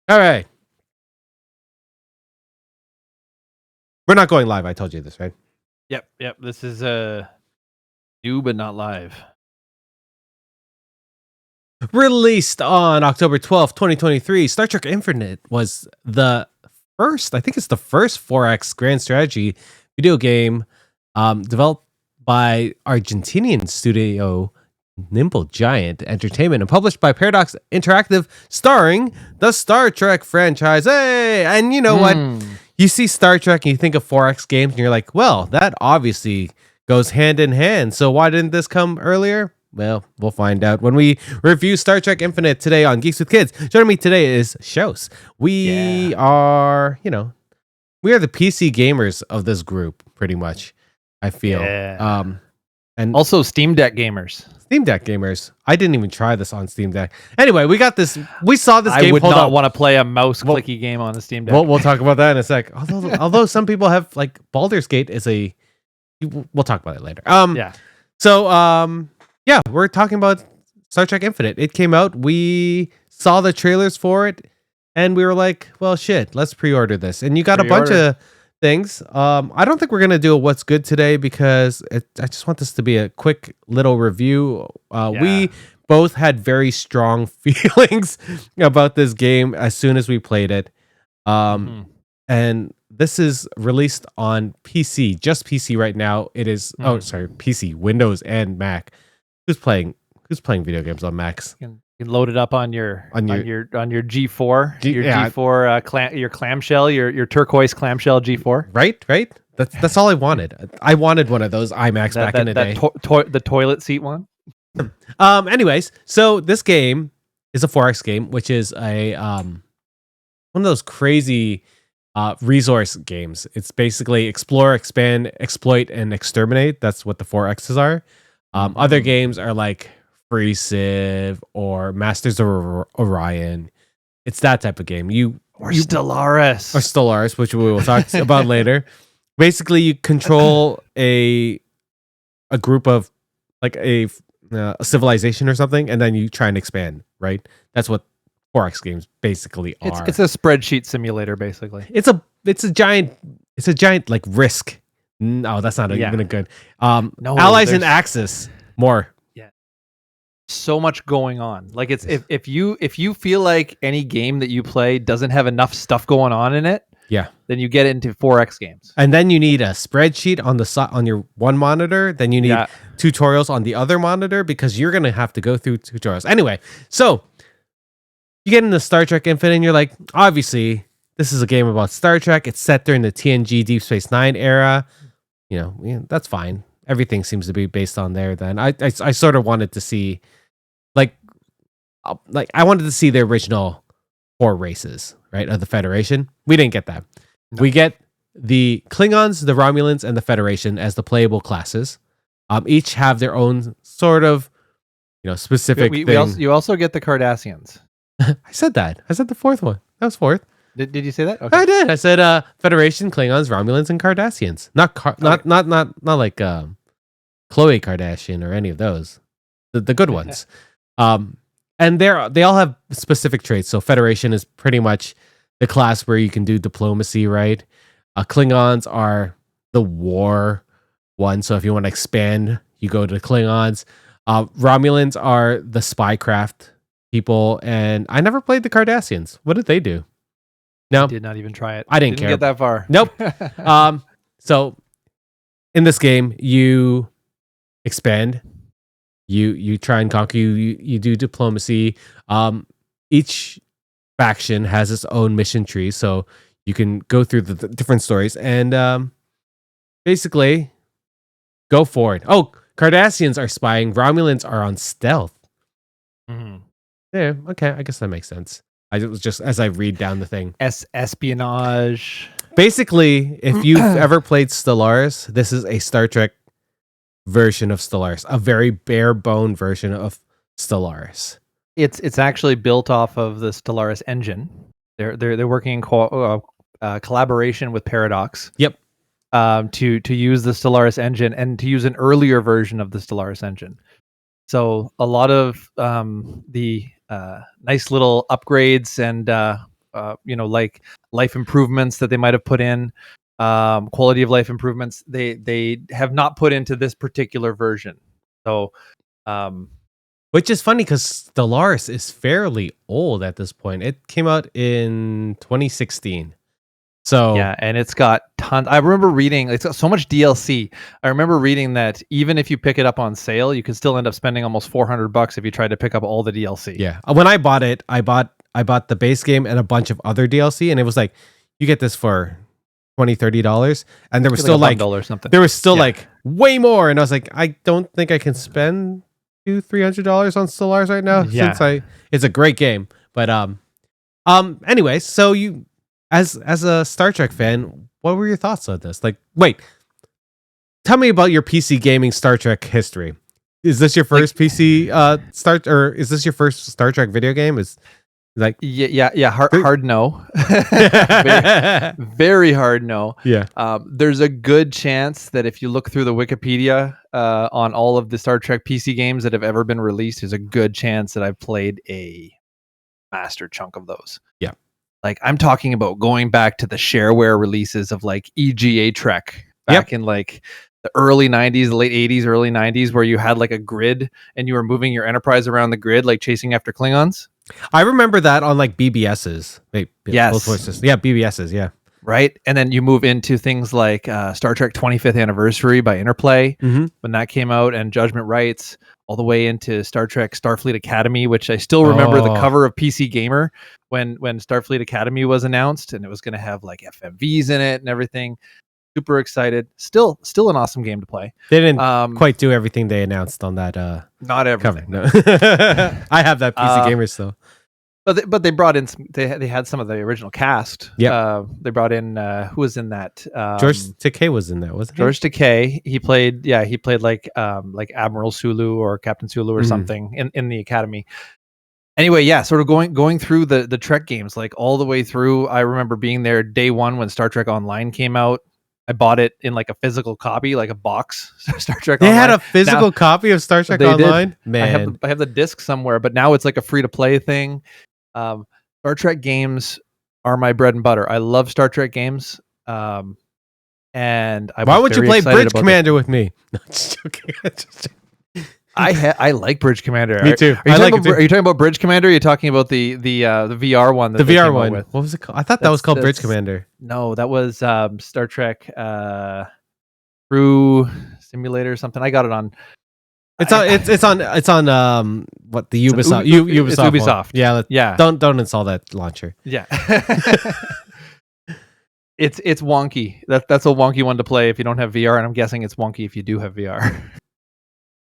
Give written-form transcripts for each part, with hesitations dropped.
All right. We're not going live. I told you this, right? Yep. This is new but not live. Released on October 12th, 2023, Star Trek Infinite was the first, I think it's the first 4X grand strategy video game developed by Argentinian studio Nimble Giant Entertainment and published by Paradox Interactive, starring the Star Trek franchise. Hey! And you know what? You see Star Trek and you think of 4X games and you're like, well, that obviously goes hand in hand. So why didn't this come earlier? Well, we'll find out when we review Star Trek Infinite today on Geeks with Kids. Joining me today is Shows. We are the PC gamers of this group, pretty much, I feel. Yeah. And also Steam Deck gamers. Steam Deck gamers. I didn't even try this on Steam Deck. Anyway, we got this. We saw this game. I would not want to play a mouse clicky game on the Steam Deck. We'll talk about that in a sec. Although some people have, like, Baldur's Gate is a. We'll talk about it later. Yeah. So yeah, we're talking about Star Trek Infinite. It came out. We saw the trailers for it, and we were like, well, shit, let's pre-order this. And you got a bunch of things. I don't think we're going to do a What's Good today because I just want this to be a quick little review. We both had very strong feelings about this game as soon as we played it. And this is released on PC, just PC right now. It is, PC, Windows, and Mac. Who's playing video games on Macs? You can load it up on your G4, your clamshell, your turquoise clamshell G4. Right. That's all I wanted. I wanted one of those iMacs back in the day. The toilet seat one. Anyways, so this game is a 4X game, which is a one of those crazy resource games. It's basically explore, expand, exploit, and exterminate. That's what the 4Xs are. Other games are like Free Civ or Masters of Orion. It's that type of game. Stellaris, which we will talk about later. Basically, you control a group of, like, a civilization or something, and then you try and expand. Right? That's what 4X games basically are. It's a spreadsheet simulator, basically. It's a giant like Risk. No, that's not even a good. Allies and Axis more. Yeah, so much going on. Like, it's if you feel like any game that you play doesn't have enough stuff going on in it, then you get into 4X games. And then you need a spreadsheet on your one monitor. Then you need tutorials on the other monitor because you're gonna have to go through tutorials anyway. So you get into Star Trek Infinite, and you're like, obviously, this is a game about Star Trek. It's set during the TNG Deep Space Nine era. That's fine. Everything seems to be based on there. Then I sort of wanted to see, like I wanted to see the original 4 races, right, of the Federation. We didn't get that. No. We get the Klingons, the Romulans, and the Federation as the playable classes. Each have their own sort of, specific thing. You also get the Cardassians. I said that. I said the 4th one. That was 4th. Did you say that? Okay. I did. I said Federation, Klingons, Romulans, and Cardassians. Not like Khloe Kardashian or any of those. The good ones. And they all have specific traits. So Federation is pretty much the class where you can do diplomacy, right? Klingons are the war one. So if you want to expand, you go to the Klingons. Romulans are the spycraft people, and I never played the Cardassians. What did they do? No, I did not even try it. I didn't care. Get that far. Nope. So in this game, you expand, you try and conquer, you do diplomacy. Each faction has its own mission tree, so you can go through the different stories and basically go for it. Oh, Cardassians are spying. Romulans are on stealth. Mm-hmm. Yeah, okay, I guess that makes sense. It was just as I read down the thing. Espionage. Basically, if you've ever played Stellaris, this is a Star Trek version of Stellaris, a very bare bone version of Stellaris. It's actually built off of the Stellaris engine. They're working in collaboration with Paradox. Yep. To use the Stellaris engine and to use an earlier version of the Stellaris engine. So a lot of the nice little upgrades and like life improvements that they might have put in, quality of life improvements. They have not put into this particular version. So, which is funny because Stellaris is fairly old at this point. It came out in 2016. So yeah, and it's got tons. I remember reading it's got so much DLC. I remember reading that even if you pick it up on sale, you can still end up spending almost $400 if you tried to pick up all the DLC. Yeah, when I bought it, I bought the base game and a bunch of other DLC, and it was like you get this for $20-$30, and there was still like or something. There was still like way more, and I was like, I don't think I can spend $200-$300 on Stellaris right now. Yeah. Since it's a great game, but anyway, so you. As a Star Trek fan, what were your thoughts on this? Like, wait, tell me about your PC gaming Star Trek history. Is this your first PC or is this your first Star Trek video game? Is like yeah, hard no, very, very hard no. Yeah, there's a good chance that if you look through the Wikipedia on all of the Star Trek PC games that have ever been released, there's a good chance that I've played a master chunk of those. Yeah. Like I'm talking about going back to the shareware releases of like EGA Trek back in like the early 90s, the late 80s, early 90s, where you had like a grid and you were moving your Enterprise around the grid, like chasing after Klingons. I remember that on like BBSs. Wait, yes. Both voices. Yeah, BBSs, yeah. Right. And then you move into things like Star Trek 25th Anniversary by Interplay when that came out, and Judgment Rights, all the way into Star Trek Starfleet Academy, which I still remember the cover of PC Gamer when Starfleet Academy was announced, and it was going to have like FMVs in it and everything. Super excited. Still an awesome game to play. They didn't quite do everything they announced on that not everything. Cover. No. I have that PC Gamer still. But they brought in they had some of the original cast. Yeah. They brought in who was in that? George Takei was in that, wasn't he? George Takei. He played like Admiral Sulu or Captain Sulu or something in the Academy. Anyway, yeah, sort of going through the Trek games, like all the way through. I remember being there day one when Star Trek Online came out. I bought it in like a physical copy, like a box. Star Trek They Online. had a physical copy of Star Trek Online? Did. Man. I have the disc somewhere, but now it's like a free to play thing. Star Trek games are my bread and butter. I love Star Trek games. And why would you play Bridge Commander with me? No, just joking. I like Bridge Commander. Me too. Are you talking about Bridge Commander? Or are you talking about the VR one? The VR one. What was it called? I thought that was called Bridge Commander. No, that was Star Trek Crew Simulator or something. I got it on. It's on what, the Ubisoft Ubisoft. Yeah. Don't install that launcher. Yeah. It's wonky. That's a wonky one to play if you don't have VR, and I'm guessing it's wonky if you do have VR.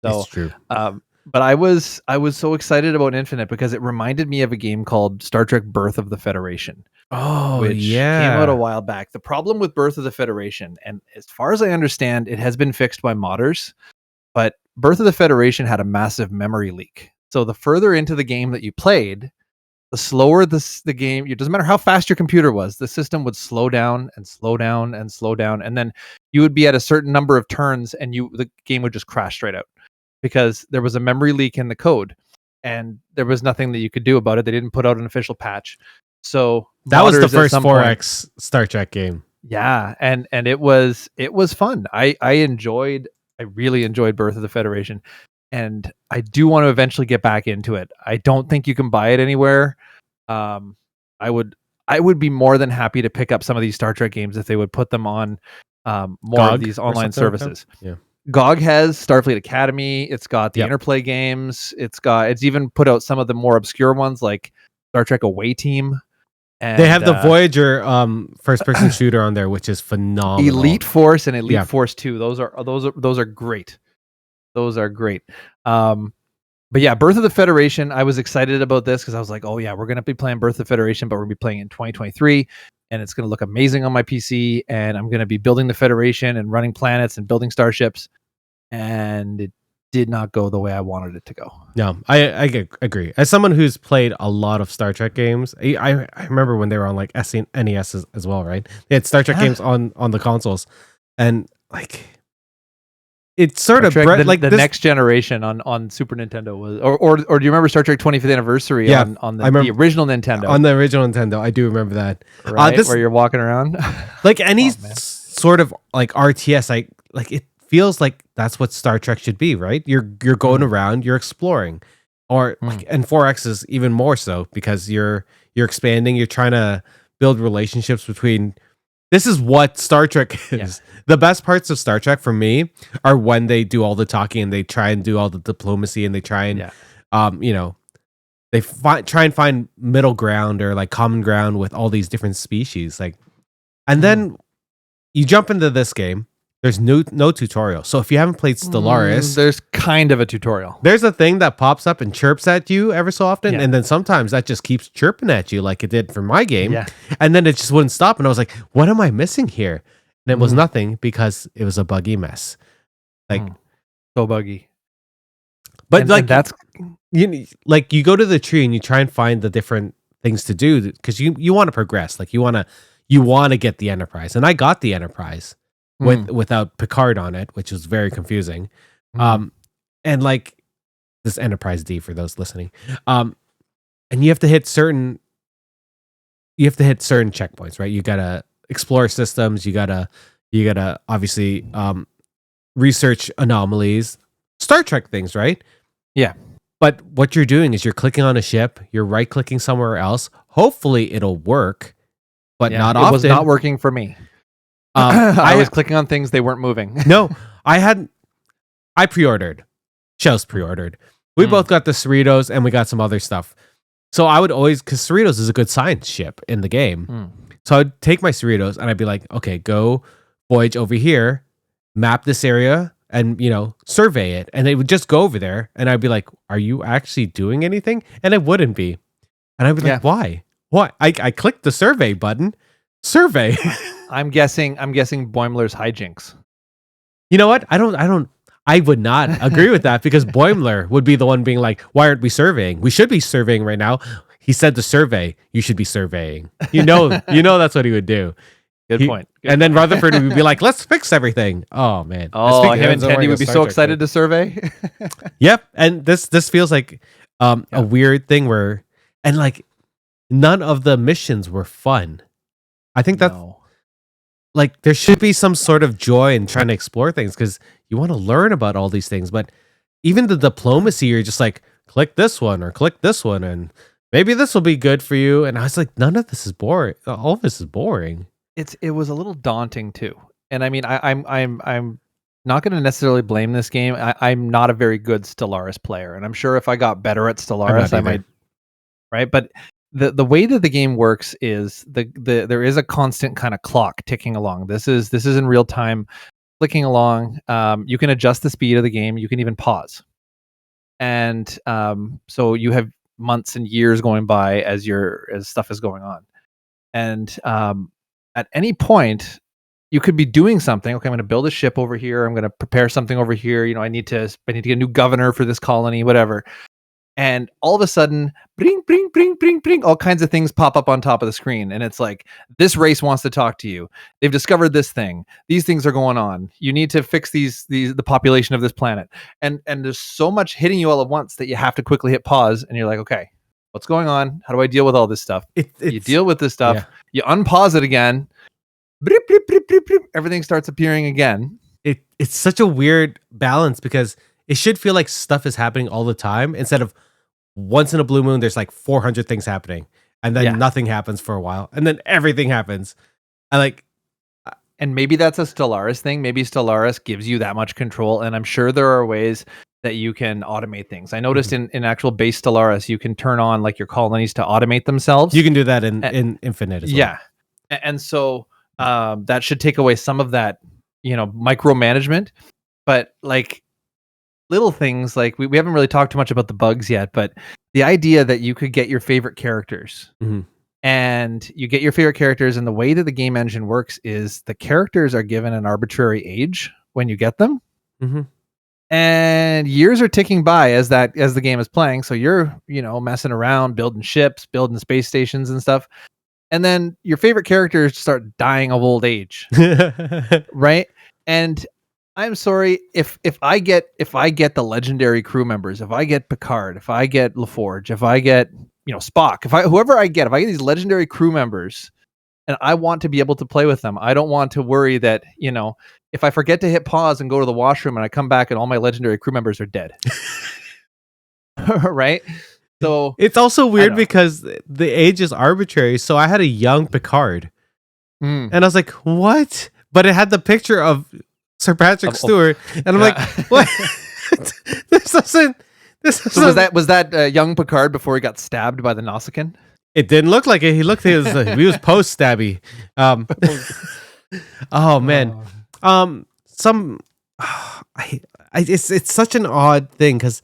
So, it's true. But I was so excited about Infinite because it reminded me of a game called Star Trek Birth of the Federation. Oh, which yeah. came out a while back. The problem with Birth of the Federation, and as far as I understand, it has been fixed by modders, but Birth of the Federation had a massive memory leak. So the further into the game that you played, the slower the game, it doesn't matter how fast your computer was, the system would slow down and slow down and slow down. And then you would be at a certain number of turns and the game would just crash straight out because there was a memory leak in the code and there was nothing that you could do about it. They didn't put out an official patch. So that was the first 4X Star Trek game. Yeah. And it was fun. I really enjoyed Birth of the Federation, and I do want to eventually get back into it. I don't think you can buy it anywhere. I would be more than happy to pick up some of these Star Trek games if they would put them on more GOG of these online services. Like yeah. GOG has Starfleet Academy. It's got the Interplay games. It's even put out some of the more obscure ones like Star Trek Away Team. And they have the Voyager first-person shooter on there, which is phenomenal. Elite Force and Elite Force 2. Those are great. Those are great. But yeah, Birth of the Federation. I was excited about this because I was like, oh yeah, we're gonna be playing Birth of the Federation, but we're gonna be playing in 2023, and it's gonna look amazing on my PC, and I'm gonna be building the Federation and running planets and building starships, and it did not go the way I wanted it to go. No, I agree. As someone who's played a lot of Star Trek games, I remember when they were on like NES as well, right? They had Star Trek games on the consoles, and like it's sort of the next generation on Super Nintendo was, or do you remember Star Trek 25th anniversary on the original Nintendo? On the original Nintendo, I do remember that. Right, where you're walking around, like any sort of like RTS, like it feels like that's what Star Trek should be, right? You're going around, you're exploring, or like, and 4X is even more so because you're expanding, you're trying to build relationships between. This is what Star Trek is. Yeah. The best parts of Star Trek for me are when they do all the talking and they try and do all the diplomacy and they try and, they try and find middle ground or like common ground with all these different species. Like, and then you jump into this game. There's no tutorial. So if you haven't played Stellaris, there's kind of a tutorial. There's a thing that pops up and chirps at you ever so often. And then sometimes that just keeps chirping at you like it did for my game. Yeah. And then it just wouldn't stop. And I was like, what am I missing here? And it was nothing because it was a buggy mess. Like so buggy. But and that's you go to the tree and you try and find the different things to do because you want to progress. Like you want to get the Enterprise. And I got the Enterprise. Without Picard on it, which was very confusing. And like this Enterprise D for those listening. And you have to hit certain checkpoints, right? You gotta explore systems, you gotta obviously research anomalies, Star Trek things, right? Yeah. But what you're doing is you're clicking on a ship, you're right clicking somewhere else. Hopefully it'll work, but not often. It was not working for me. I was clicking on things, they weren't moving. No, I pre-ordered. Shells pre-ordered. We both got the Cerritos and we got some other stuff. So I would always, because Cerritos is a good science ship in the game. So I'd take my Cerritos and I'd be like, okay, go voyage over here, map this area and, survey it. And they would just go over there and I'd be like, are you actually doing anything? And it wouldn't be. And I'd be like, why? What? I clicked the survey button. Survey. I'm guessing Boimler's hijinks. You know what? I would not agree with that because Boimler would be the one being like, why aren't we surveying? We should be surveying right now. He said to survey, you should be surveying. You know that's what he would do. Good point. And then Rutherford would be like, let's fix everything. Oh man. Oh, him and Tandy would be so excited to survey. Yep. And this feels like a weird thing where, and like none of the missions were fun. I think that's like there should be some sort of joy in trying to explore things because you want to learn about all these things. But even the diplomacy, you're just like, click this one or click this one, and maybe this will be good for you. And I was like, none of this is boring. All of this is boring. It was a little daunting too. And I mean, I'm not going to necessarily blame this game. I'm not a very good Stellaris player, and I'm sure if I got better at Stellaris, I might. Right, but. The way that the game works is there is a constant kind of clock ticking along. This is in real time, clicking along. You can adjust the speed of the game. You can even pause, and so you have months and years going by as stuff is going on. And at any point, you could be doing something. Okay, I'm going to build a ship over here. I'm going to prepare something over here. I need to get a new governor for this colony, whatever. And all of a sudden, bring, all kinds of things pop up on top of the screen. And it's like, this race wants to talk to you. They've discovered this thing. These things are going on. You need to fix the population of this planet. And there's so much hitting you all at once that you have to quickly hit pause. And you're like, okay, what's going on? How do I deal with all this stuff? You deal with this stuff. Yeah. You unpause it again. Everything starts appearing again. It's such a weird balance because it should feel like stuff is happening all the time instead of once in a blue moon, there's like 400 things happening and then nothing happens for a while and then everything happens. And maybe that's a Stellaris thing. Maybe Stellaris gives you that much control. And I'm sure there are ways that you can automate things. I noticed in actual base Stellaris, you can turn on like your colonies to automate themselves. You can do that in Infinite as well. Yeah. And so that should take away some of that, micromanagement. But like, little things like we haven't really talked too much about the bugs yet, but the idea that you could get your favorite characters and you get your favorite characters, and the way that the game engine works is the characters are given an arbitrary age when you get them, and years are ticking by as the game is playing. So you're messing around, building ships, building space stations and stuff, and then your favorite characters start dying of old age, right? And I'm sorry if I get the legendary crew members, if I get Picard, if I get LaForge, if I get Spock, whoever I get these legendary crew members, and I want to be able to play with them. I don't want to worry that if I forget to hit pause and go to the washroom and I come back and all my legendary crew members are dead. Right? So it's also weird because the age is arbitrary. So I had a young Picard, and I was like, "What?" But it had the picture of Sir Patrick Stewart, and I'm like, "What? This doesn't." So was that young Picard before he got stabbed by the Nausicaan? It didn't look like it. He was post stabby. Oh man, it's such an odd thing because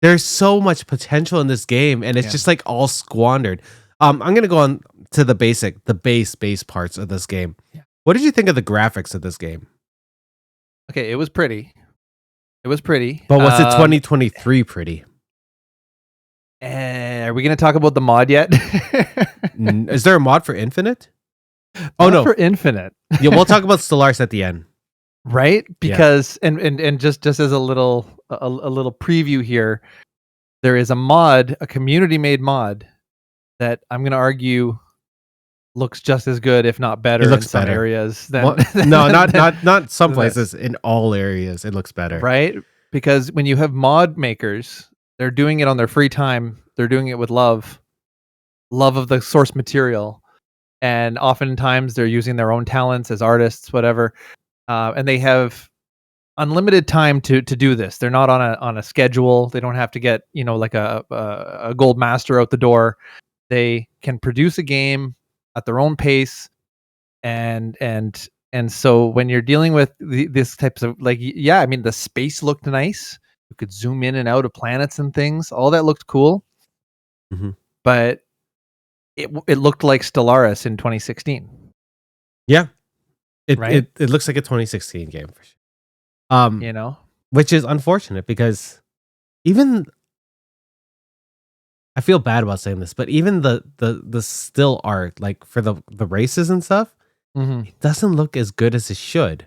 there's so much potential in this game, and it's just like all squandered. I'm gonna go on to the base parts of this game. Yeah. What did you think of the graphics of this game? Okay, it was pretty. But was it 2023 pretty? Are we going to talk about the mod yet? Is there a mod for Infinite? No, for Infinite. Yeah, we'll talk about Stellaris at the end, right? Because and just as a little preview here, there is a community made mod that I'm going to argue looks just as good, if not better, in some areas. Not some places. In all areas, it looks better, right? Because when you have mod makers, they're doing it on their free time. They're doing it with love of the source material, and oftentimes they're using their own talents as artists, whatever. And they have unlimited time to do this. They're not on a schedule. They don't have to get like a gold master out the door. They can produce a game at their own pace, and so when you're dealing with this types of the space looked nice. You could zoom in and out of planets and things. All that looked cool, but it looked like Stellaris in 2016. Yeah, it looks like a 2016 game for sure. Which is unfortunate because even. I feel bad about saying this, but even the still art, like for the races and stuff, it doesn't look as good as it should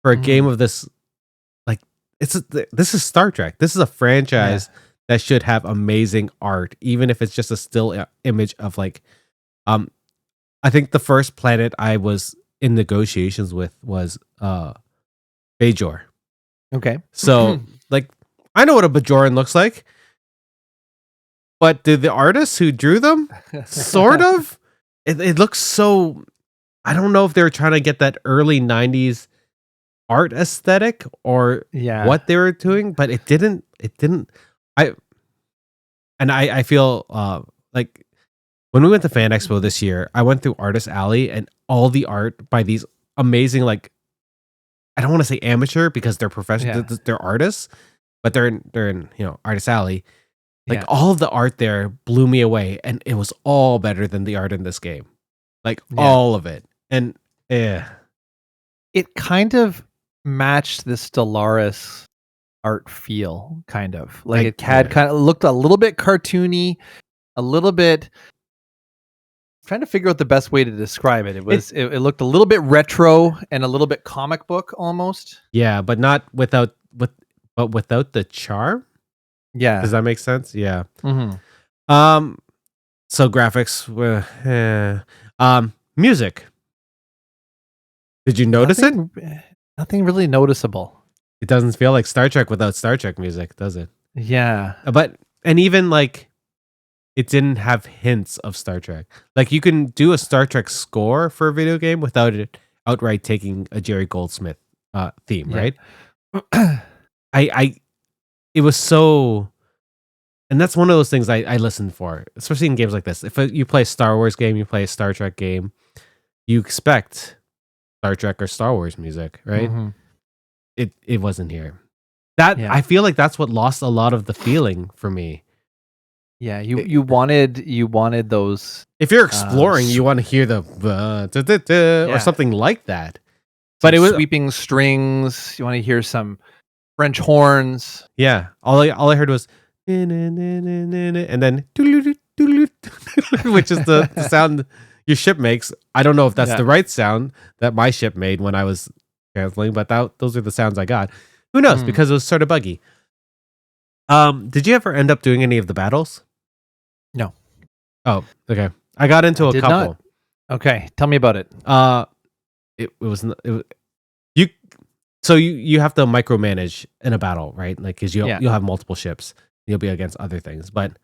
for a game of this. Like this is Star Trek. This is a franchise that should have amazing art, even if it's just a still image of like. I think the first planet I was in negotiations with was Bajor. Okay, so like I know what a Bajoran looks like. But did the artists who drew them sort of? It looks so. I don't know if they were trying to get that early 90s art aesthetic or what they were doing, but it didn't. I feel like when we went to Fan Expo this year, I went through Artist Alley and all the art by these amazing, like, I don't want to say amateur because they're professional, they're artists, but they're in Artist Alley. Like all of the art there blew me away, and it was all better than the art in this game. Like all of it. And it kind of matched the Stellaris art feel, kind of. Like it had kind of looked a little bit cartoony, a little bit. I'm trying to figure out the best way to describe it. It looked a little bit retro and a little bit comic book almost. Yeah, but not without the charm. Yeah. Does that make sense? Yeah. Mm-hmm. So graphics, music. Did you notice it? Nothing really noticeable. It doesn't feel like Star Trek without Star Trek music, does it? Yeah. And even like it didn't have hints of Star Trek. Like you can do a Star Trek score for a video game without it outright taking a Jerry Goldsmith theme, right? It was so, and that's one of those things I listen for, especially in games like this. If you play a Star Wars game, you play a Star Trek game, you expect Star Trek or Star Wars music, right? Mm-hmm. It wasn't here. I feel like that's what lost a lot of the feeling for me. Yeah, you wanted those. If you're exploring, you want to hear the or something like that. But it was sweeping strings. You want to hear some French horns. Yeah, all I heard was and then which is the sound your ship makes. I don't know if that's the right sound that my ship made when I was canceling, but those are the sounds I got. Who knows? Because it was sort of buggy. Did you ever end up doing any of the battles? No. Oh, okay. I got into a couple. Not. Okay, tell me about it. You have to micromanage in a battle, right? Like, because you'll have multiple ships, you'll be against other things, but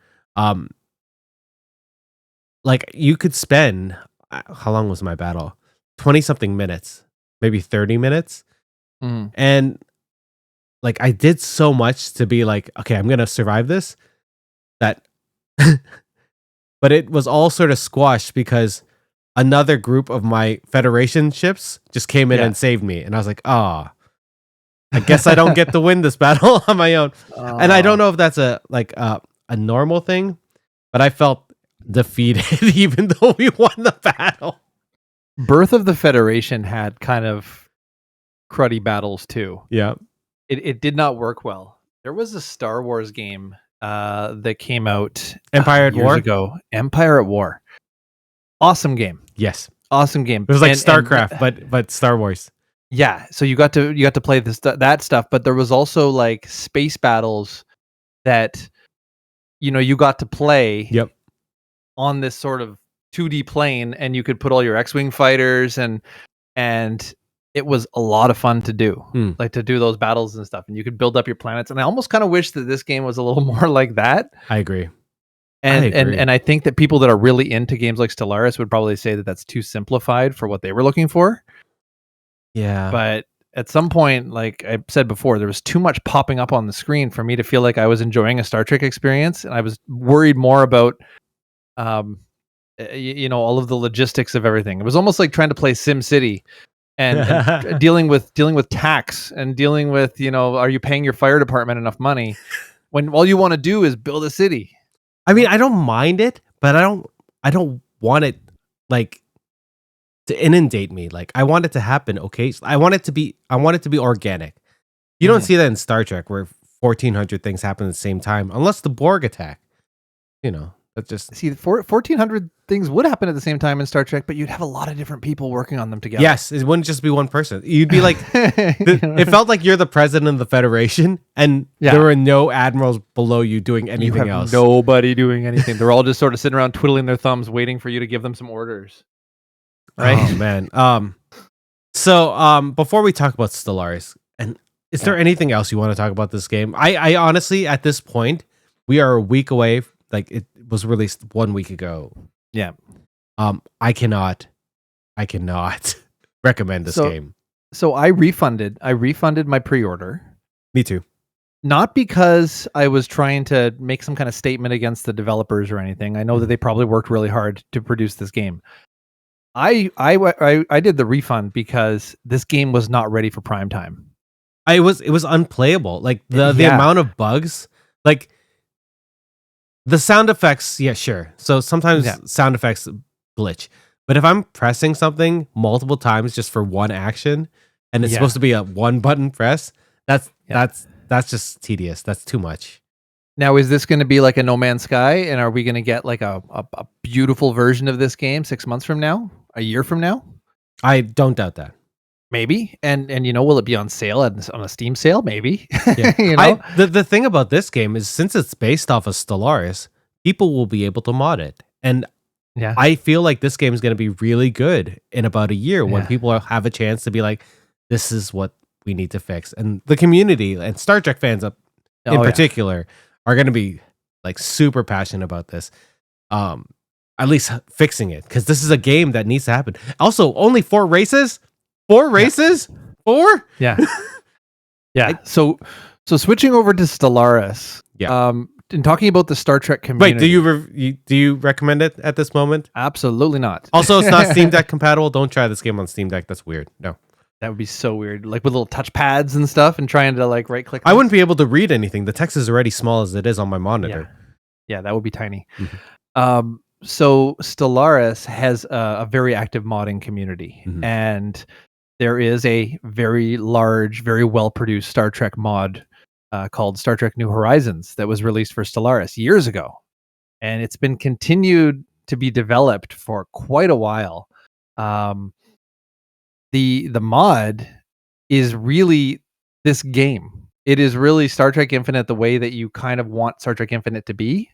like you could spend how long was my battle? 20 something minutes, maybe 30 minutes, and like I did so much to be like, okay, I'm gonna survive this. That, but it was all sort of squashed because another group of my Federation ships just came in and saved me, and I was like, oh, I guess I don't get to win this battle on my own. And I don't know if that's a normal thing, but I felt defeated even though we won the battle. Birth of the Federation had kind of cruddy battles too. Yeah. It did not work well. There was a Star Wars game that came out Empire at years War ago. Empire at War. Awesome game. Yes. Awesome game. It was like StarCraft, but Star Wars. Yeah. So you got to play that stuff, but there was also like space battles that you got to play on this sort of 2D plane, and you could put all your X-Wing fighters and it was a lot of fun to do, like to do those battles and stuff, and you could build up your planets. And I almost kind of wish that this game was a little more like that. I agree. And I think that people that are really into games like Stellaris would probably say that that's too simplified for what they were looking for. Yeah. But at some point, like I said before, there was too much popping up on the screen for me to feel like I was enjoying a Star Trek experience, and I was worried more about all of the logistics of everything. It was almost like trying to play Sim City and dealing with tax and dealing with, are you paying your fire department enough money when all you want to do is build a city? I mean, I don't mind it, but I don't want it like to inundate me. Like I want it to happen. Okay. I want it to be organic. You don't see that in Star Trek where 1,400 things happen at the same time, unless the Borg attack, That's just 1,400 things would happen at the same time in Star Trek, but you'd have a lot of different people working on them together. Yes, it wouldn't just be one person. You'd be like, it felt like you're the president of the Federation, and there were no admirals below you doing anything else. Nobody doing anything. They're all just sort of sitting around twiddling their thumbs, waiting for you to give them some orders. Right? Oh man. So before we talk about Stellaris, and is there anything else you want to talk about this game? I honestly, at this point, we are a week away. Like it was released 1 week ago. Yeah. I cannot recommend this game. So I refunded my pre-order. Me too. Not because I was trying to make some kind of statement against the developers or anything. I know that they probably worked really hard to produce this game. I did the refund because this game was not ready for prime time. It was unplayable. Like the amount of bugs, like the sound effects, yeah, sure. So sometimes sound effects glitch. But if I'm pressing something multiple times just for one action, and it's supposed to be a one button press, that's just tedious. That's too much. Now, is this going to be like a No Man's Sky, and are we going to get like a beautiful version of this game 6 months from now, a year from now? I don't doubt that. Maybe. And will it be on sale on a Steam sale? Maybe. Yeah. The thing about this game is, since it's based off of Stellaris, people will be able to mod it. And I feel like this game is going to be really good in about a year when people have a chance to be like, this is what we need to fix. And the community and Star Trek fans in particular are going to be like super passionate about this. At least fixing it, because this is a game that needs to happen. Also, only 4 races? 4 races? 4? Yeah. Yeah. So switching over to Stellaris. Yeah. And talking about the Star Trek community. Wait, do you recommend it at this moment? Absolutely not. Also, it's not Steam Deck compatible. Don't try this game on Steam Deck. That's weird. No. That would be so weird. Like with little touch pads and stuff and trying to like right click. I wouldn't be able to read anything. The text is already small as it is on my monitor. Yeah, that would be tiny. Mm-hmm. So Stellaris has a very active modding community, and there is a very large, very well-produced Star Trek mod called Star Trek New Horizons that was released for Stellaris years ago, and it's been continued to be developed for quite a while. The mod is really this game. It is really Star Trek Infinite the way that you kind of want Star Trek Infinite to be.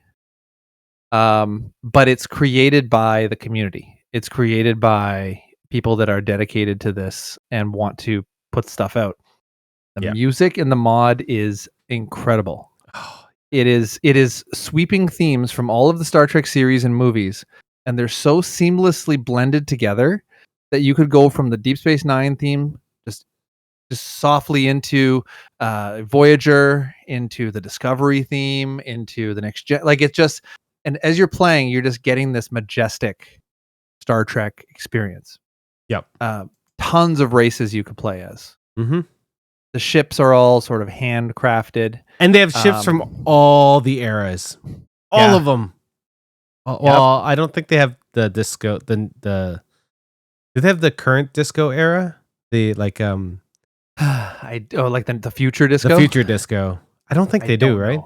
But it's created by the community. It's created by people that are dedicated to this and want to put stuff out. The music in the mod is incredible. It is sweeping themes from all of the Star Trek series and movies, and they're so seamlessly blended together that you could go from the Deep Space Nine theme just softly into Voyager, into the Discovery theme, into the next gen. Like, it's just, and as you're playing, you're just getting this majestic Star Trek experience. Yep. Tons of races you could play as. Mm-hmm. The ships are all sort of handcrafted. And they have ships from all the eras. All of them. Well, I don't think they have the disco. Do they have the current disco era? The like like the future disco. The future disco. I don't think they do, right?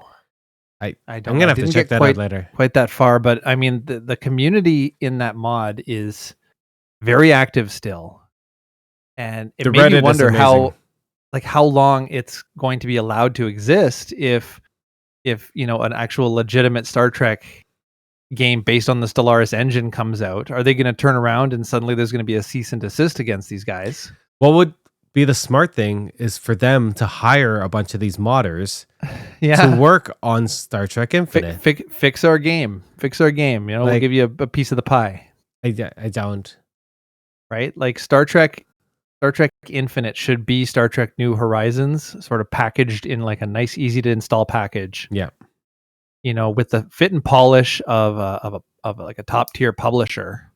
I don't. I'm gonna have to check that out later. Quite that far, but I mean, the community in that mod is very active still, and it made me wonder how long it's going to be allowed to exist if an actual legitimate Star Trek game based on the Stellaris engine comes out. Are they going to turn around and suddenly there's going to be a cease and desist against these guys? What would be the smart thing is for them to hire a bunch of these modders to work on Star Trek Infinite. Fix our game. We'll give you a piece of the pie. I don't. Right? Like Star Trek Infinite should be Star Trek New Horizons, sort of packaged in like a nice, easy to install package. Yeah. With the fit and polish of like a top tier publisher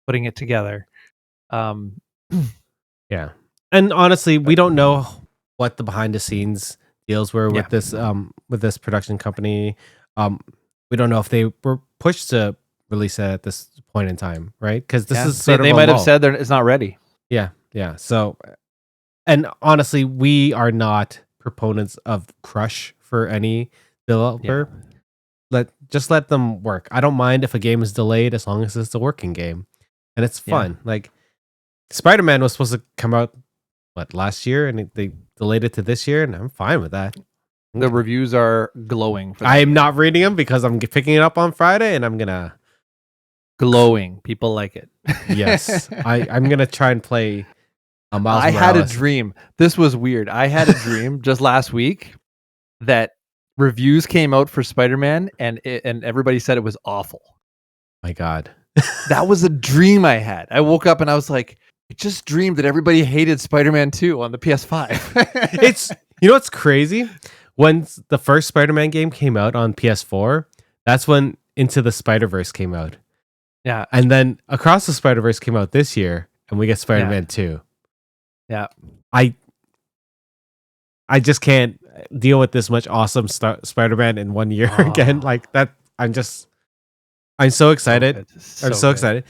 putting it together. Yeah. And honestly, we don't know what the behind the scenes deals were with this production company. We don't know if they were pushed to release it at this point in time, right? Because this is sort of they might have said that it's not ready. Yeah. So, and honestly, we are not proponents of crush for any developer. Just let them work. I don't mind if a game is delayed as long as it's a working game and it's fun. Like Spider-Man was supposed to come out last year, and they delayed it to this year, and I'm fine with that. The reviews are glowing. I am not reading them because I'm picking it up on Friday, and I'm gonna glowing. People like it. Yes, I'm gonna try and play. Miles Morales. Had a dream. This was weird. I had a dream just last week that reviews came out for Spider-Man, and everybody said it was awful. My God, that was a dream I had. I woke up and I was like, I just dreamed that everybody hated Spider-Man 2 on the PS5. It's what's crazy? When the first Spider-Man game came out on PS4, that's when Into the Spider-Verse came out. Yeah. And then Across the Spider-Verse came out this year, and we get Spider-Man 2. Yeah. I just can't deal with this much awesome Spider-Man in 1 year again. Like that, I'm so excited. I'm so excited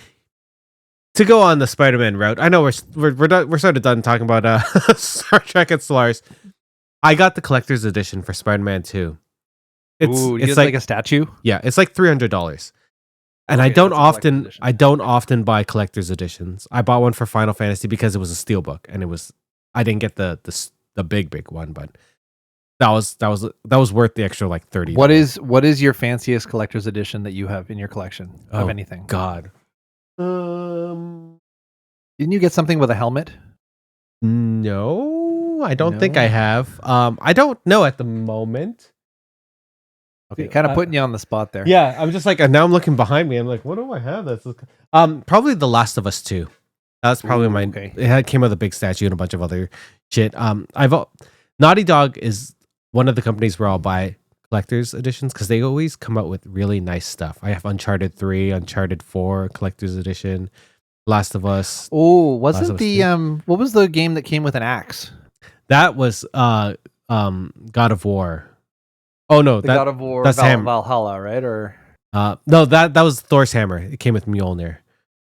to go on the Spider-Man route. I know we're sort of done talking about Star Trek and Stellaris. I got the collector's edition for Spider-Man 2. It's like a statue. Yeah, it's like $300. And I don't often buy collector's editions. I bought one for Final Fantasy because it was a steelbook, and I didn't get the big one, but that was worth the extra like $30. What is your fanciest collector's edition that you have in your collection of anything? God. Didn't you get something with a helmet? No, I don't think I have. I don't know at the moment. Okay, kind of putting you on the spot there. Yeah, I'm just like, and now I'm looking behind me. I'm like, what do I have? That's probably The Last of Us 2. That's probably mine. Okay. It came with a big statue and a bunch of other shit. Naughty Dog is one of the companies where I'll buy collector's editions because they always come out with really nice stuff. I have Uncharted 3, Uncharted 4 collector's edition, Last of Us. Oh, wasn't what was the game that came with an axe? That was God of War. Oh no, God of War, that's Valhalla, right? Or no, that was Thor's hammer. It came with Mjolnir.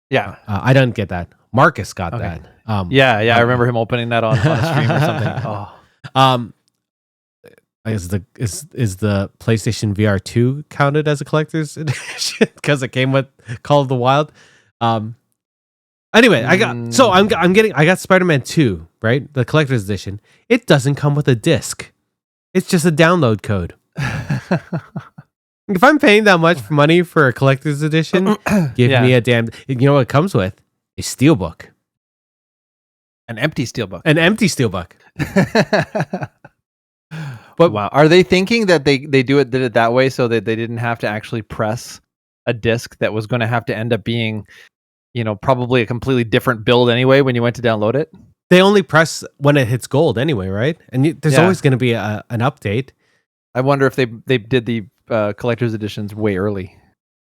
Yeah, I didn't get that. Marcus got that. I remember him opening that on a stream or something. Is the PlayStation VR 2 counted as a collector's edition because it came with Call of the Wild? Anyway, I got Spider-Man 2, right? The collector's edition. It doesn't come with a disc. It's just a download code. If I'm paying that much money for a collector's edition, give me a damn. You know what it comes with? A steelbook. An empty steelbook. An empty steelbook. But wow, are they thinking that they did it that way so that they didn't have to actually press a disc that was going to have to end up being, probably a completely different build anyway when you went to download it? They only press when it hits gold anyway, right? And there's always going to be an update. I wonder if they did the collector's editions way early.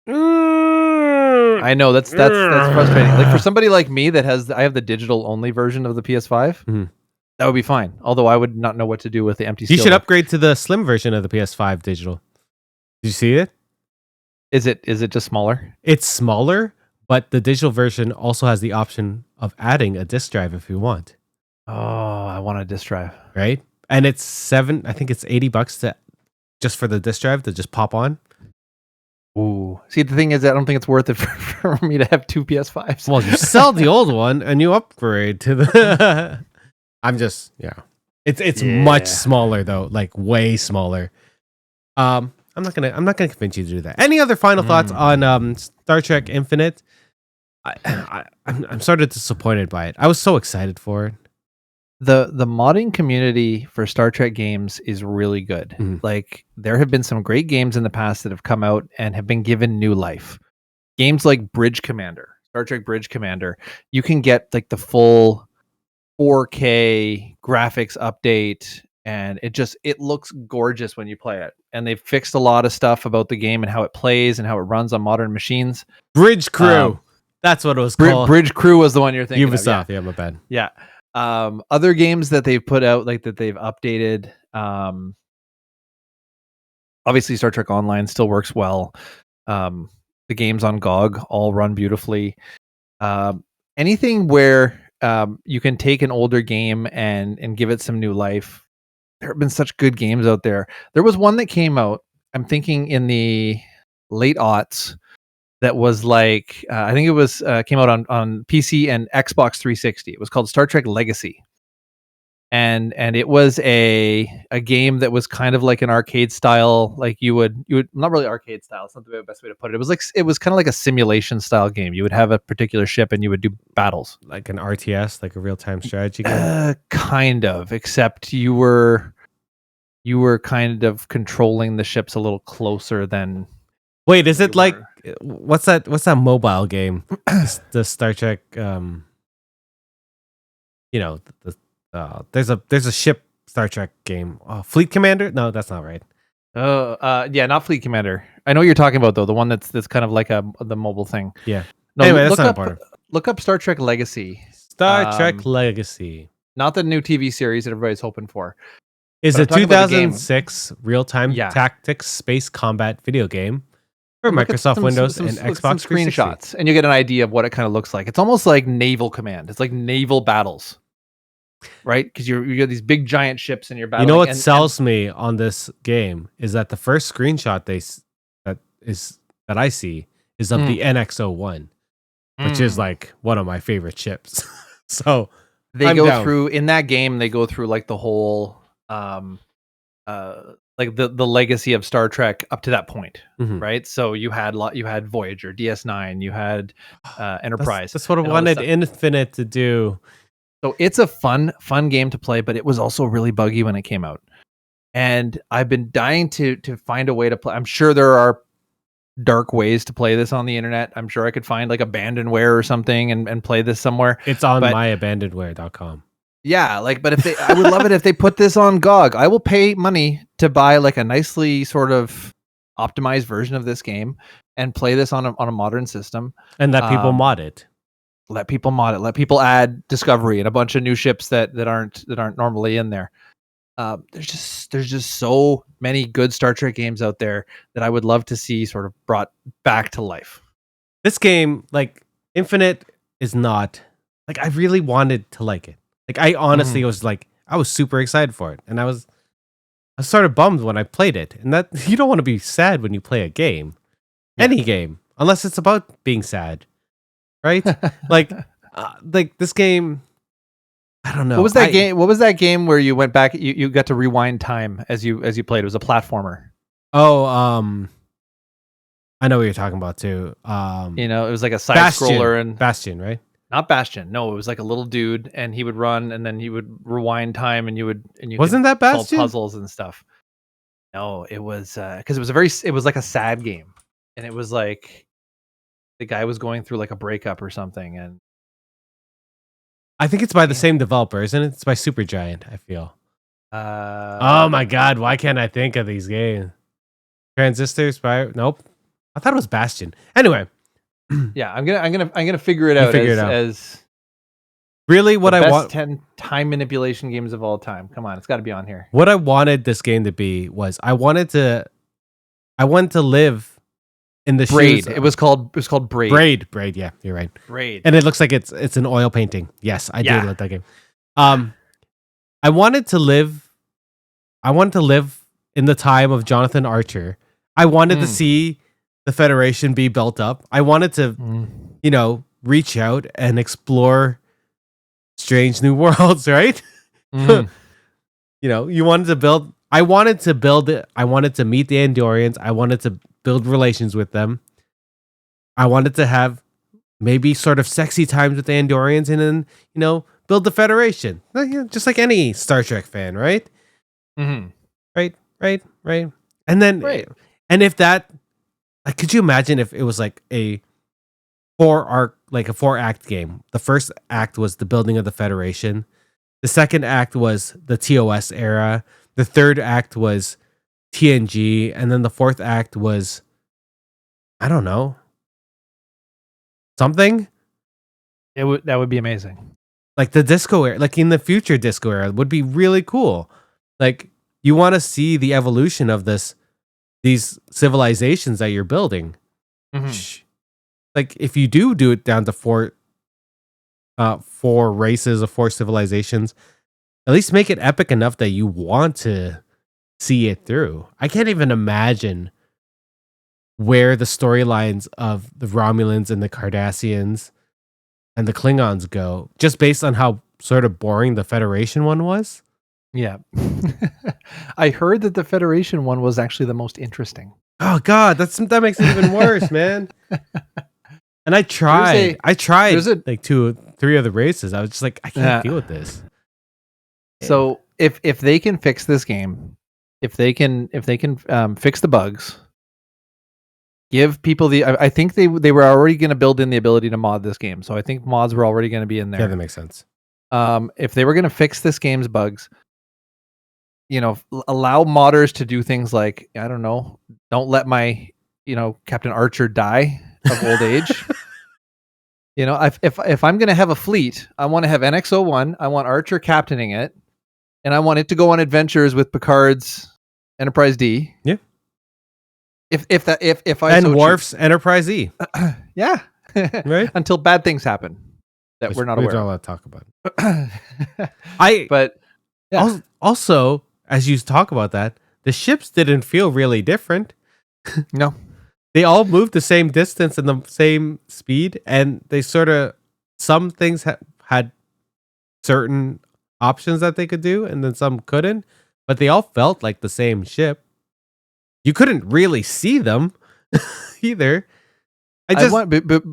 I know that's frustrating. Like for somebody like me I have the digital only version of the PS5. That would be fine. Although I would not know what to do with the empty. You should upgrade to the slim version of the PS5 digital. Did you see it? Is it just smaller? It's smaller, but the digital version also has the option of adding a disc drive if you want. Oh, I want a disc drive. Right? And it's I think it's $80 just for the disc drive to just pop on. Ooh. See, the thing is, I don't think it's worth it for me to have two PS5s. Well, you sell the old one and you upgrade to the... It's much smaller though, like way smaller. I'm not gonna convince you to do that. Any other final thoughts on Star Trek Infinite? I'm sort of disappointed by it. I was so excited for it. The modding community for Star Trek games is really good. Like there have been some great games in the past that have come out and have been given new life. Games like Bridge Commander, Star Trek Bridge Commander, you can get like the full 4K graphics update, and it looks gorgeous when you play it. And they've fixed a lot of stuff about the game and how it plays and how it runs on modern machines. Bridge Crew, that's what it was called. Bridge Crew was the one you're thinking Ubisoft, of. Yeah, my bad. Yeah. Other games that they've put out, like that they've updated. Obviously, Star Trek Online still works well. The games on GOG all run beautifully. Anything where you can take an older game and give it some new life. There have been such good games out there. There was one that came out, I'm thinking in the late aughts, that was like, I think it was came out on PC and Xbox 360. It was called Star Trek Legacy. And it was a game that was kind of like an arcade style, like you would not really arcade style, it's not the best way to put it. It was kind of like a simulation style game. You would have a particular ship and you would do battles. Like an RTS, like a real-time strategy game? Kind of, except you were kind of controlling the ships a little closer than... Wait, is it like... What's that mobile game? The Star Trek... there's a ship Star Trek game. Fleet Commander? No, that's not right. Yeah, not Fleet Commander. I know what you're talking about though. The one that's kind of like the mobile thing. Yeah. No, anyway, that's not important. Look up Star Trek Legacy. Star Trek Legacy. Not the new TV series that everybody's hoping for. Is a 2006 real-time tactics space combat video game for Microsoft Windows and Xbox 360. Screenshots, and you get an idea of what it kind of looks like. It's almost like Naval Command. It's like naval battles. Right, because you got these big giant ships and you're battling. You know what sells me on this game is that the first screenshot that I see is of the NX-01, which is like one of my favorite ships. So they go through in that game. They go through like the whole, like the legacy of Star Trek up to that point, right? So you had Voyager, DS9, you had Enterprise. That's what I wanted Infinite to do. So it's a fun game to play, but it was also really buggy when it came out. And I've been dying to find a way to play. I'm sure there are dark ways to play this on the internet. I'm sure I could find like abandonware or something and play this somewhere. It's on myabandonware.com. Yeah, but I would love it if they put this on GOG. I will pay money to buy like a nicely sort of optimized version of this game and play this on a modern system. And let people mod it. Let people mod it. Let people add Discovery and a bunch of new ships that aren't normally in there. There's just so many good Star Trek games out there that I would love to see sort of brought back to life. This game, like Infinite, is not like I really wanted to like it. Like I honestly was like I was super excited for it, and I was sort of bummed when I played it. And that you don't want to be sad when you play a game, any game, unless it's about being sad. Right? Like like this game. I don't know. What was that game? What was that game where you went back? You got to rewind time as you played. It was a platformer. Oh, I know what you're talking about too. It was like a side scroller and Bastion, right? not Bastion. No, it was like a little dude, and he would run, and then he would rewind time, and you Wasn't that solve Bastion? puzzles and stuff. No, it was because it was like a sad game, and it was like the guy was going through like a breakup or something, and I think it's by the same developer, isn't it? It's by Supergiant, I feel. Oh my god, why can't I think of these games? Transistors by nope. I thought it was Bastion. Anyway. Yeah, I'm gonna figure it out as really what I want 10 time manipulation games of all time. Come on, it's got to be on here. What I wanted this game to be was I wanted to live in the Braid. shoes. It was called Braid. Braid, yeah, you're right. Braid. And it looks like it's an oil painting. Yes, I do love that game. I wanted to live in the time of Jonathan Archer. I wanted to see the Federation be built up. I wanted to, reach out and explore strange new worlds, right? You wanted to build. I wanted to build it. I wanted to meet the Andorians. I wanted to build relations with them. I wanted to have maybe sort of sexy times with the Andorians, and then build the Federation, just like any Star Trek fan, right? Right. And then, and if that, like, could you imagine if it was like a 4-act game? The first act was the building of the Federation. The second act was the TOS era. The third act was TNG, and then the fourth act was, I don't know, something. That would be amazing. Like the disco era, like in the future disco era, would be really cool. Like you want to see the evolution of these civilizations that you're building. Like if you do it down to four races of 4 civilizations, at least make it epic enough that you want to see it through. I can't even imagine where the storylines of the Romulans and the Cardassians and the Klingons go, just based on how sort of boring the Federation one was. Yeah. I heard that the Federation one was actually the most interesting. Oh God, that makes it even worse, man. And I tried like 2 or 3 other races. I was just like, I can't deal with this. So if they can fix this game, if they can fix the bugs, give people I think they were already going to build in the ability to mod this game. So I think mods were already going to be in there. Yeah, that makes sense. If they were going to fix this game's bugs, allow modders to do things like, I don't know, don't let my, Captain Archer die of old age. If I'm going to have a fleet, I want to have NX-01. I want Archer captaining it, and I want it to go on adventures with Picard's Enterprise D. Yeah. If I and Worf's Enterprise E. Yeah. Right. Until bad things happen that we're not aware. We don't want to talk about it. But yeah. Also, as you talk about that, the ships didn't feel really different. No. They all moved the same distance and the same speed, and they sort of, some things had certain options that they could do, and then some couldn't, but they all felt like the same ship. You couldn't really see them either.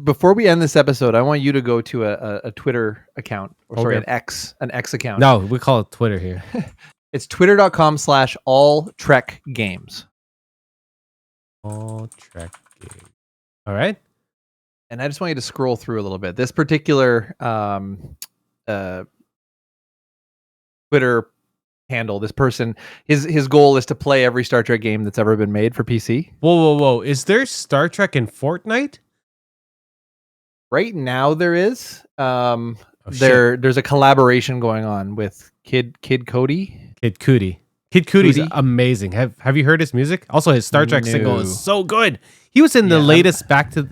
Before we end this episode, I want you to go to a Twitter account, an X account. No, we call it Twitter here. It's twitter.com/alltrekgames. All Trek games. All right. And I just want you to scroll through a little bit. This particular Twitter handle, this person, his goal is to play every Star Trek game that's ever been made for PC. Whoa. Is there Star Trek in Fortnite? Right now there is. There's a collaboration going on with Kid Cudi. Kid Cudi's amazing. Have you heard his music? Also, his Star Trek single is so good. He was in the latest Back to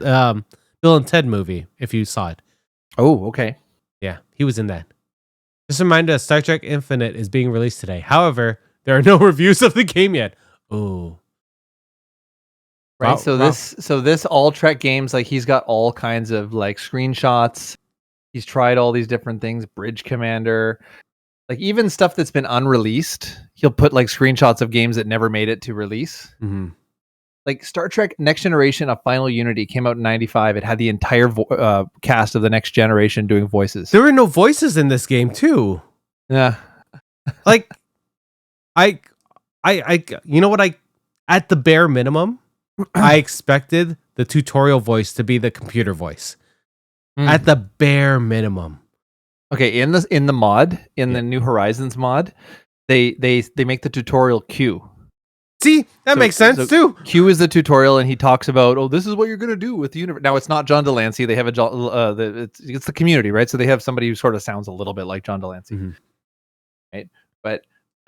Bill and Ted movie, if you saw it. Oh, okay. Yeah, he was in that. Just a reminder, Star Trek Infinite is being released today. However, there are no reviews of the game yet. Ooh. Right, so this All Trek games, like he's got all kinds of like screenshots He's tried all these different things, Bridge Commander, like even stuff that's been unreleased. He'll put like screenshots of games that never made it to release. Mm-hmm. Like Star Trek Next Generation of Final Unity came out in 95. It had the entire cast of the Next Generation doing voices. There were no voices in this game too. Yeah. Like I you know what, at the bare minimum, I expected the tutorial voice to be the computer voice. At the bare minimum. Okay, in the mod, the New Horizons mod, they make the tutorial Q. See, that makes sense too. Q is the tutorial, and he talks about, oh, this is what you're gonna do with the universe. Now, it's not John Delancey. They have it's the community, right? So they have somebody who sort of sounds a little bit like John Delancey, right? But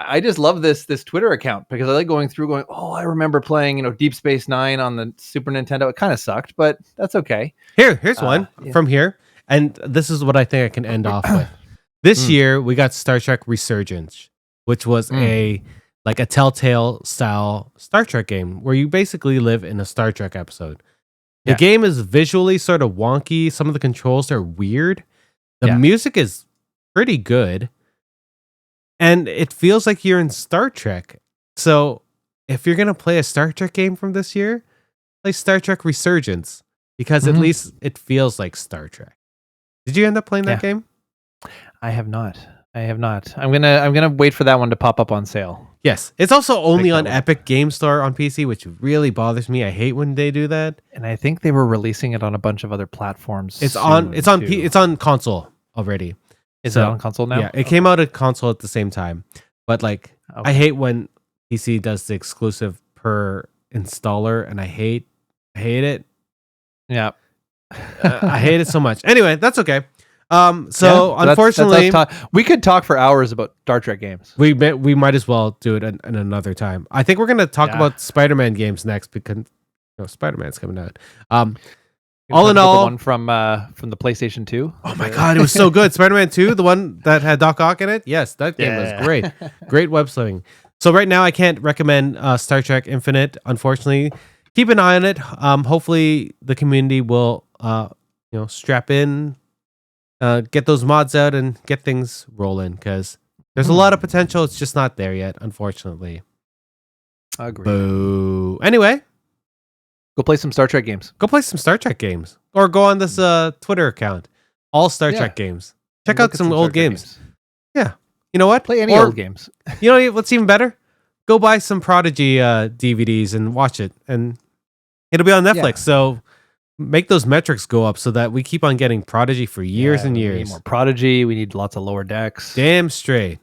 I just love this Twitter account because I like going, oh, I remember playing, Deep Space Nine on the Super Nintendo. It kind of sucked, but that's okay. Here's one from here. And this is what I think I can end off with. This year, we got Star Trek Resurgence, which was a Telltale style Star Trek game where you basically live in a Star Trek episode. The game is visually sort of wonky. Some of the controls are weird. The music is pretty good. And it feels like you're in Star Trek. So if you're going to play a Star Trek game from this year, play Star Trek Resurgence because at least it feels like Star Trek. Did you end up playing that game? I have not. I'm gonna wait for that one to pop up on sale. Yes, it's also only on Epic Game Store on PC, which really bothers me. I hate when they do that. And I think they were releasing it on a bunch of other platforms. It's on console already. Is it on console now? Yeah, it came out at console at the same time. But I hate when PC does the exclusive per installer, and I hate it. Yeah. I hate it so much. Anyway, that's okay. Unfortunately, we could talk for hours about Star Trek games. We might as well do it in another time. I think we're going to talk about Spider-Man games next because Spider-Man's coming out. All in all, the one from the PlayStation 2. Oh my God, it was so good. Spider-Man 2, the one that had Doc Ock in it. Yes, that game was great. Great web slinging. So right now, I can't recommend Star Trek Infinite. Unfortunately, keep an eye on it. Hopefully, the community will strap in, get those mods out, and get things rolling because there's a lot of potential. It's just not there yet, unfortunately. Agreed. Boo. Anyway. Go play some Star Trek games. Or go on this Twitter account. All Star Trek games. Check out some old games. Yeah. You know what? Play any old games. You know what's even better? Go buy some Prodigy DVDs and watch it. And it'll be on Netflix. Yeah. So make those metrics go up so that we keep on getting Prodigy for years and years. We need more Prodigy. We need lots of Lower Decks. Damn straight.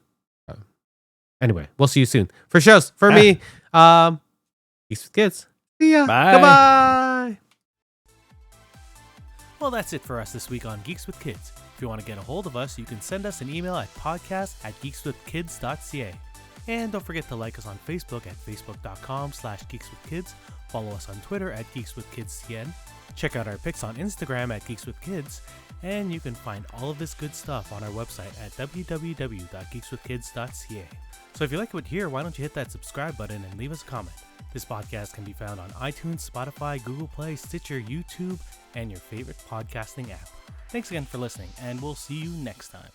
Anyway, we'll see you soon. For me, Geeks with Kids. See ya. Bye. Goodbye. Well, that's it for us this week on Geeks with Kids. If you want to get a hold of us, you can send us an email at podcast@geekswithkids.ca. And don't forget to like us on Facebook at facebook.com/geekswithkids. Follow us on Twitter at geekswithkidscn. Check out our pics on Instagram at geekswithkids. And you can find all of this good stuff on our website at www.geekswithkids.ca. So if you like what you hear, why don't you hit that subscribe button and leave us a comment. This podcast can be found on iTunes, Spotify, Google Play, Stitcher, YouTube, and your favorite podcasting app. Thanks again for listening, and we'll see you next time.